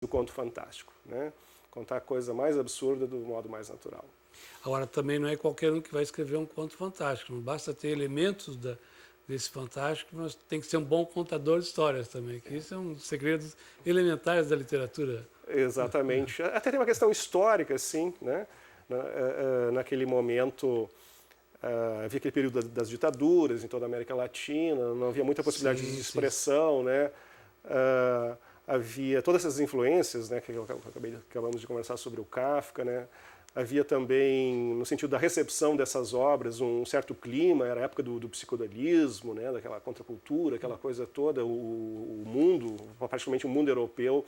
do conto fantástico, né? Contar a coisa mais absurda do modo mais natural. Agora, também não é qualquer um que vai escrever um conto fantástico. Não basta ter elementos desse fantástico, mas tem que ser um bom contador de histórias também, que isso é um dos segredos elementares da literatura. Exatamente. Até tem uma questão histórica, assim, né? Naquele momento, havia aquele período das ditaduras em toda a América Latina, não havia muita possibilidade de expressão, né? Havia todas essas influências, né, que acabamos de conversar sobre o Kafka, né? Havia também, no sentido da recepção dessas obras, um certo clima, era a época do psicodelismo, né, daquela contracultura, aquela coisa toda, o mundo, particularmente o mundo europeu,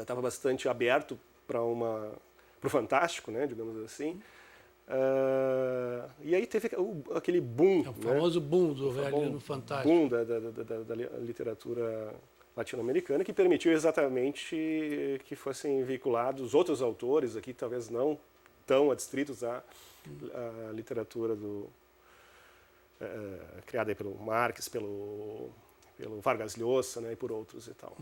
estava bastante aberto para o fantástico, né, digamos assim. E aí teve aquele boom. É o famoso, né, boom do realismo fantástico. Boom da literatura latino-americana, que permitiu exatamente que fossem veiculados outros autores aqui, talvez não tão adstritos à literatura criada aí pelo Marques, pelo Vargas Llosa, né, e por outros e tal.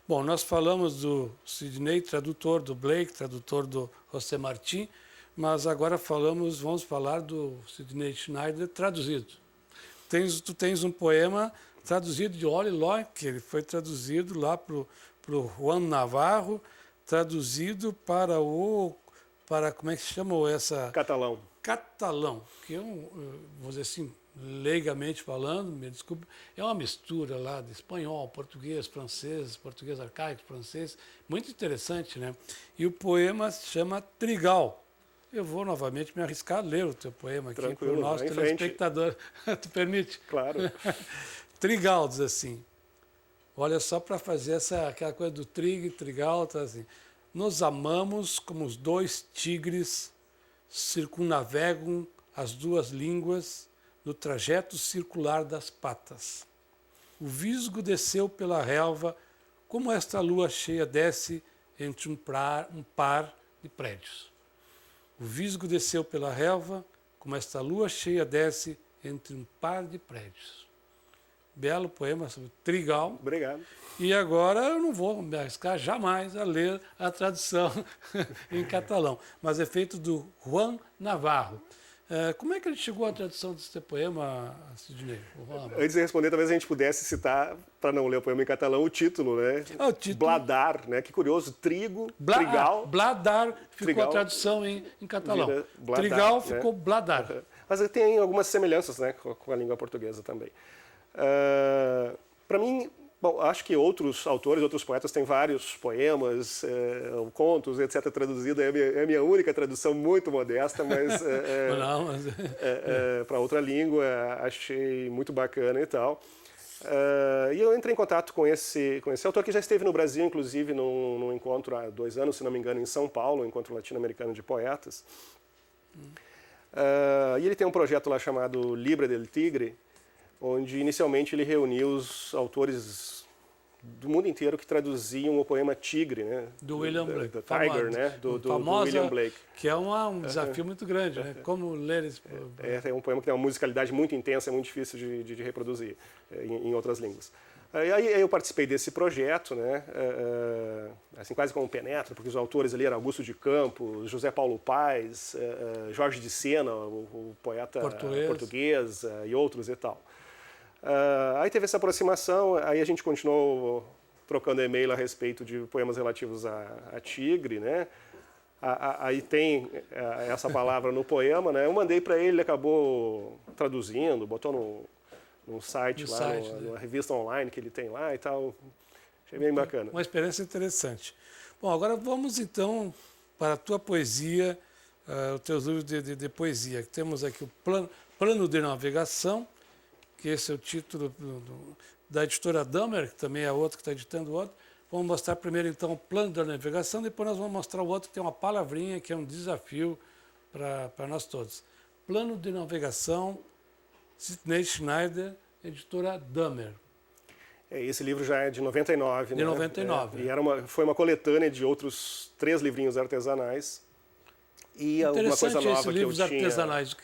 Bom, nós falamos do Sidney, tradutor do Blake, tradutor do José Martí, mas agora vamos falar do Sidney Schneider traduzido. Tu tens um poema traduzido de Oli Loy, que ele foi traduzido lá para o Juan Navarro, traduzido para como é que se chama essa? Catalão. Catalão, que é vou dizer assim, leigamente falando, me desculpe, é uma mistura lá de espanhol, português arcaico, francês, muito interessante, né? E o poema se chama Trigal. Eu vou novamente me arriscar a ler o teu poema aqui para o nosso telespectador. Tu permite? Claro. Trigal diz assim, olha só para fazer aquela coisa do trigal, tá assim, nos amamos como os dois tigres circunnavegam as duas línguas no trajeto circular das patas. O visgo desceu pela relva como esta lua cheia desce entre um par de prédios. O visgo desceu pela relva como esta lua cheia desce entre um par de prédios. Belo poema sobre Trigal. Obrigado. E agora eu não vou me arriscar jamais a ler a tradução em catalão, mas é feito do Juan Navarro. Como é que ele chegou à tradução desse poema, Sidney? Antes de responder, talvez a gente pudesse citar, para não ler o poema em catalão, o título, né? O título. Bladar, né? Que curioso, trigal. Bladar ficou trigal, a tradução em catalão. Bladar, trigal né? ficou bladar. Mas tem algumas semelhanças, né, com a língua portuguesa também. Para mim, bom, acho que outros autores, outros poetas têm vários poemas, contos, etc. traduzido. É a minha única tradução, muito modesta, mas para outra língua achei muito bacana e tal. E eu entrei em contato com esse autor que já esteve no Brasil, inclusive, num encontro há 2 anos, se não me engano, em São Paulo, um encontro latino-americano de poetas. E ele tem um projeto lá chamado Libra del Tigre, onde inicialmente ele reuniu os autores do mundo inteiro que traduziam o poema Tigre, né? Do William Blake. Do Tiger, né? Do William Blake. Que é um desafio muito grande, né? Como ler esse poema? É um poema que tem uma musicalidade muito intensa, é muito difícil de reproduzir em outras línguas. Aí eu participei desse projeto, né? Assim, quase como penetra, porque os autores ali eram Augusto de Campos, José Paulo Paes, Jorge de Sena, o poeta português e outros e tal. Aí teve essa aproximação, aí a gente continuou trocando e-mail a respeito de poemas relativos a tigre, né? Aí tem essa palavra no poema, né? Eu mandei para ele acabou traduzindo, botou num site lá, numa revista online que ele tem lá e tal. Achei bem bacana. Uma experiência interessante. Bom, agora vamos então para a tua poesia, os teus livros de poesia. Temos aqui o Plano de Navegação, que esse é o título da editora Damer, que também é outro que está editando o outro. Vamos mostrar primeiro então o Plano da Navegação, depois nós vamos mostrar o outro que tem uma palavrinha que é um desafio para nós todos. Plano de Navegação, Sidney Schneider, editora Damer. Esse livro já é de 99, né? De 99. E foi uma coletânea de outros 3 livrinhos artesanais. E alguma coisa nova esses que eu livros tinha... artesanais,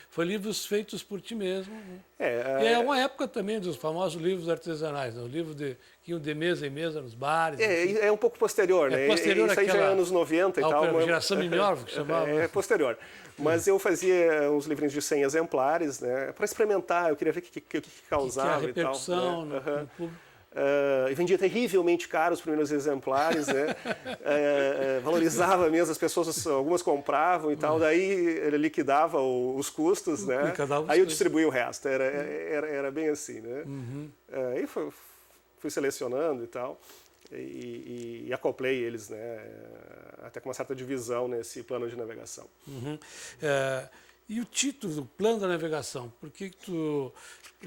foi livros feitos por ti mesmo. Né? É uma época também dos famosos livros artesanais, né? O livro que iam de mesa em mesa nos bares. É um pouco posterior, né? Posterior isso aí já é anos 90 e tal. Geração Mignolve, que chamava. É posterior. Mas eu fazia uns livrinhos de 100 exemplares, né? Para experimentar, eu queria ver o que causava que a repercussão e tal. Né? no público. E vendia terrivelmente caro os primeiros exemplares, né? Valorizava mesmo, as pessoas, algumas compravam e tal, daí ele liquidava os custos, né? Aí eu distribuía o resto, era bem assim, né? Aí fui selecionando e tal, e acoplei eles, né? Até com uma certa divisão nesse plano de navegação. E o título do plano da navegação, por que tu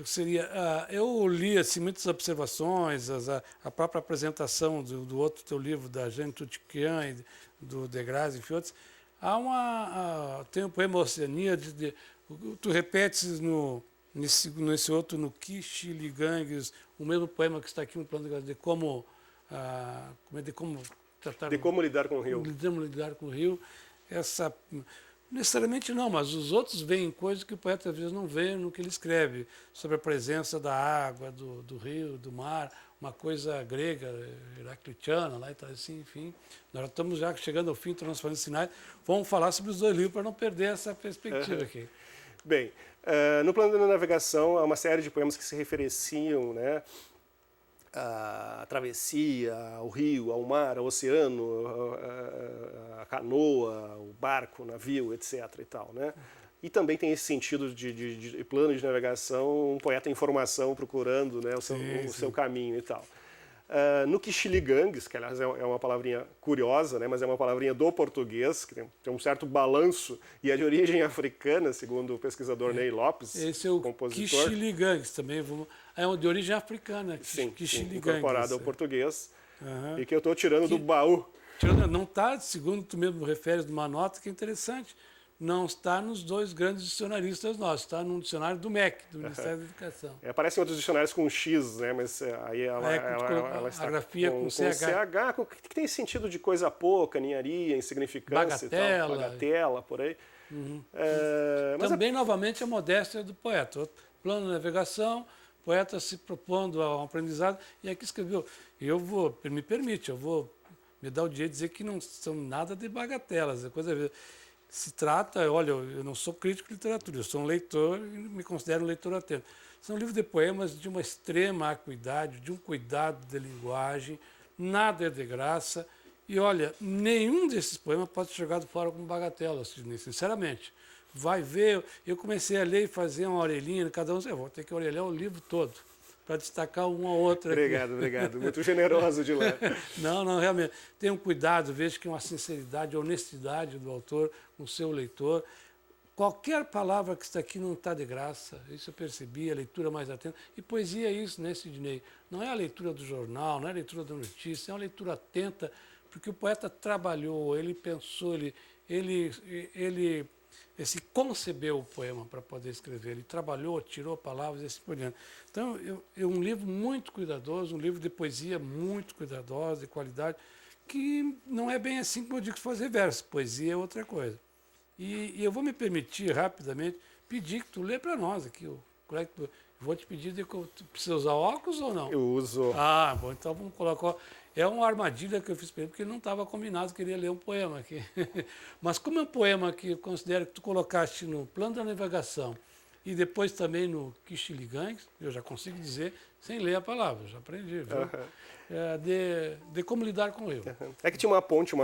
seria... eu li assim, muitas observações, a própria apresentação do outro teu livro, da Jeanne Toutiquian e do Degrasse, enfim, outros. Tem o poema Oceania, tu repetes nesse outro, no Kishiligangues, o mesmo poema que está aqui no plano de como tratar... De como lidar com o rio. Como lidar com o rio. Necessariamente não, mas os outros veem coisas que o poeta às vezes não vê no que ele escreve, sobre a presença da água, do rio, do mar, uma coisa grega, heraclitiana, lá e tal, assim, enfim. Nós estamos já chegando ao fim, estamos fazendo sinais. Vamos falar sobre os dois livros para não perder essa perspectiva aqui. Bem, no plano da navegação há uma série de poemas que se referenciam, né, a travessia, ao rio, ao mar, ao oceano, a canoa, o barco, o navio, etc. e tal, né? E também tem esse sentido de plano de navegação, um poeta em formação procurando, né, o seu caminho e tal. No Kishiligangues, que aliás é uma palavrinha curiosa, né, mas é uma palavrinha do português, que tem um certo balanço, e é de origem africana, segundo o pesquisador Ney Lopes, esse é o compositor. Kishiligangues também, é de origem africana. Sim, incorporado ao português, e que eu estou tirando do baú. Não está, segundo tu mesmo referes numa nota que é interessante, não está nos dois grandes dicionaristas nossos, está num dicionário do MEC, do Ministério da Educação. Aparecem outros dicionários com X, né? Mas aí ela está a grafia com CH, que tem sentido de coisa pouca, ninharia, insignificância, bagatela, por aí. Mas também, novamente, a modéstia do poeta. Plano de navegação, poeta se propondo a um aprendizado, e aqui escreveu, me permite, eu vou me dar o direito de dizer que não são nada de bagatelas, é coisa... Se trata, olha, eu não sou crítico de literatura, eu sou um leitor e me considero um leitor atento. São livros de poemas de uma extrema acuidade, de um cuidado de linguagem, nada é de graça. E olha, nenhum desses poemas pode ser jogado fora como bagatela, sinceramente. Vai ver, eu comecei a ler e fazer uma orelhinha, cada um, eu vou ter que orelhar o livro todo, para destacar um ou outro. Obrigado. Muito generoso de ler. Não, realmente. Tenha um cuidado, veja que é uma sinceridade, honestidade do autor com o seu leitor. Qualquer palavra que está aqui não está de graça. Isso eu percebi, a leitura mais atenta. E poesia é isso, né, Sidney? Não é a leitura do jornal, não é a leitura da notícia, é uma leitura atenta, porque o poeta trabalhou, ele pensou, ele se concebeu o poema para poder escrever. Ele trabalhou, tirou palavras e assim por diante. Então, é um livro muito cuidadoso, um livro de poesia muito cuidadosa, de qualidade, que não é bem assim como eu digo, fazer verso. Poesia é outra coisa. E eu vou me permitir, rapidamente, pedir que tu lê para nós aqui. Vou te pedir, tu precisa usar óculos ou não? Eu uso. Bom, então vamos colocar... É uma armadilha que eu fiz para ele, porque ele não estava combinado, queria ler um poema aqui. Mas como é um poema que eu considero que tu colocaste no plano da navegação e depois também no Kishiligangues, eu já consigo dizer sem ler a palavra, já aprendi, viu? De como lidar com o rio. É que tinha uma ponte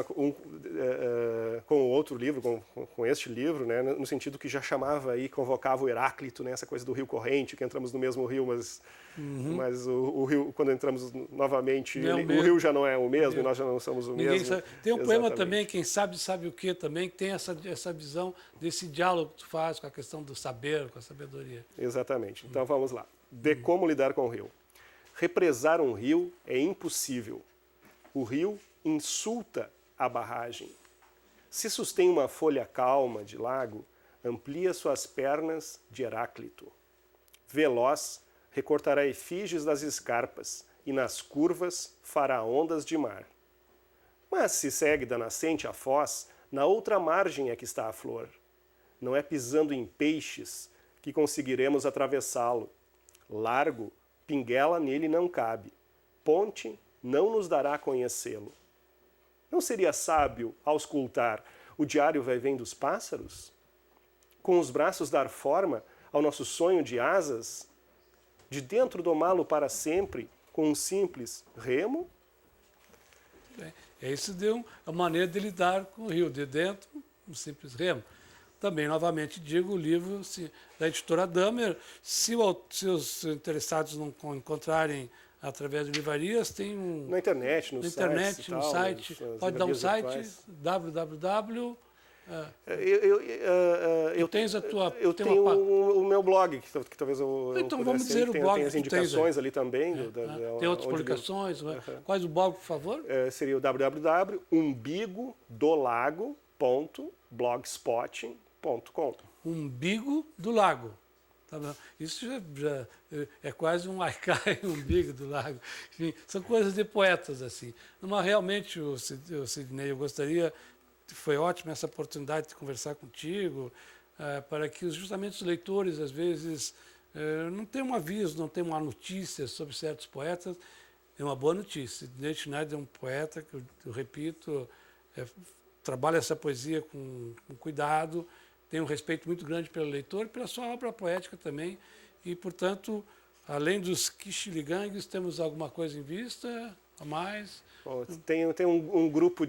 com o outro livro, com este livro, né, no sentido que já chamava e convocava o Heráclito, né, essa coisa do rio corrente, que entramos no mesmo rio, mas o rio, quando entramos novamente, o rio já não é o mesmo, e nós já não somos o mesmo. Sabe. Tem um poema também, Quem Sabe, Sabe o Quê, também, que tem essa visão desse diálogo que tu faz com a questão do saber, com a sabedoria. Exatamente. Então vamos lá. De como lidar com o rio. Represar um rio é impossível. O rio insulta a barragem. Se sustém uma folha calma de lago, amplia suas pernas de Heráclito. Veloz, recortará efígies das escarpas e nas curvas fará ondas de mar. Mas se segue da nascente a foz, Na outra margem é que está a flor. Não é pisando em peixes que conseguiremos atravessá-lo. Largo, pinguela nele não cabe. Ponte não nos dará a conhecê-lo. Não seria sábio, ao escultar, o diário vai-vem dos pássaros? Com os braços dar forma ao nosso sonho de asas? De dentro domá-lo para sempre, com um simples remo? Isso deu a maneira de lidar com o rio, de dentro, um simples remo. Também, novamente, digo, o livro da editora Damer, se os interessados não encontrarem através de livrarias, tem um... Na internet, no site, pode dar um site, www... Eu tenho o meu blog, que talvez eu então vamos dizer o blog. Tem as indicações ali também. Tem outras publicações. Quais o blog, por favor? Seria o www.umbigodolago.blogspot.com. Umbigo do Lago. Tá bom? Isso já é quase um haikai, umbigo do lago. Enfim, são coisas de poetas, assim. Mas realmente, o Sidney, eu gostaria... Foi ótima essa oportunidade de conversar contigo, para que justamente os leitores, às vezes, não tenham um aviso, não tenham uma notícia sobre certos poetas. É uma boa notícia. Sidney Schneider é um poeta que, eu repito, trabalha essa poesia com cuidado, tem um respeito muito grande pelo leitor e pela sua obra poética também. E, portanto, além dos Kishiligangues, temos alguma coisa em vista a mais? Bom, tem um grupo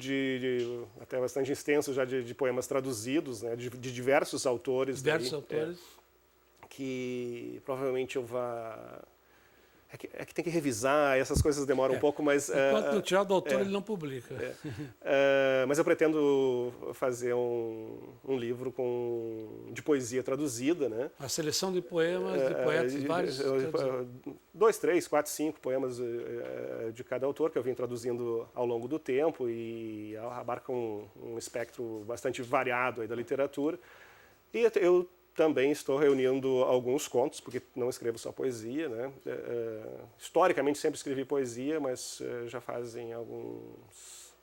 até bastante extenso já de poemas traduzidos, né, de diversos autores. Diversos autores. Que provavelmente eu vá... É que tem que revisar, essas coisas demoram um pouco, mas... Enquanto não tirar do autor, ele não publica. Mas eu pretendo fazer um livro de poesia traduzida, né? A seleção de poemas, de poetas, vários... 2, 3, 4, 5 poemas de cada autor que eu vim traduzindo ao longo do tempo e abarca um espectro bastante variado aí da literatura. E eu também estou reunindo alguns contos, porque não escrevo só poesia, né? Historicamente sempre escrevi poesia, mas já fazem uns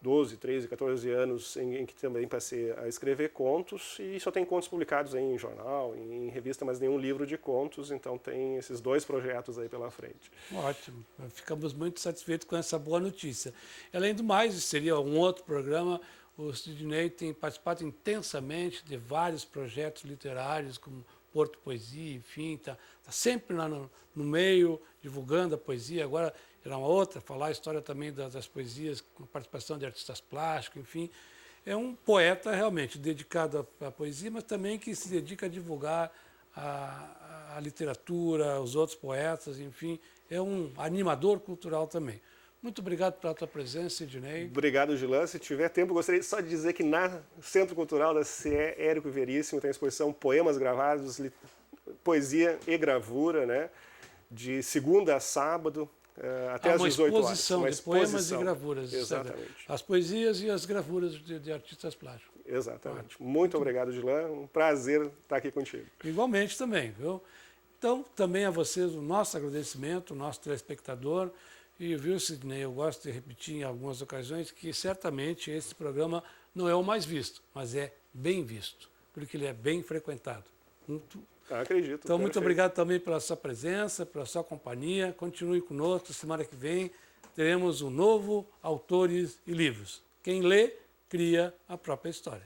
12, 13, 14 anos em que também passei a escrever contos, e só tem contos publicados em jornal, em revista, mas nenhum livro de contos, então tem esses 2 projetos aí pela frente. Ótimo, ficamos muito satisfeitos com essa boa notícia. Além do mais, seria um outro programa. O Sidney tem participado intensamente de vários projetos literários, como Porto Poesia, enfim, está sempre lá no meio, divulgando a poesia. Agora era uma outra, falar a história também das poesias, com a participação de artistas plásticos, enfim. É um poeta realmente dedicado à poesia, mas também que se dedica a divulgar a literatura, os outros poetas, enfim. É um animador cultural também. Muito obrigado pela tua presença, Sidney. Obrigado, Gilan. Se tiver tempo, gostaria só de dizer que na Centro Cultural da CE Érico Veríssimo tem a exposição Poemas Gravados, Poesia e Gravura, né? De segunda a sábado, até às 18 horas. Uma exposição de poemas e gravuras. Exatamente. As poesias e as gravuras de artistas plásticos. Exatamente. Muito obrigado, Gilan. Um prazer estar aqui contigo. Igualmente também, viu? Então, também a vocês o nosso agradecimento, o nosso telespectador. E, viu, Sidney, eu gosto de repetir em algumas ocasiões que certamente esse programa não é o mais visto, mas é bem visto, porque ele é bem frequentado. Acredito. Então, muito obrigado também pela sua presença, pela sua companhia. Continue conosco. Semana que vem teremos um novo Autores e Livros. Quem lê, cria a própria história.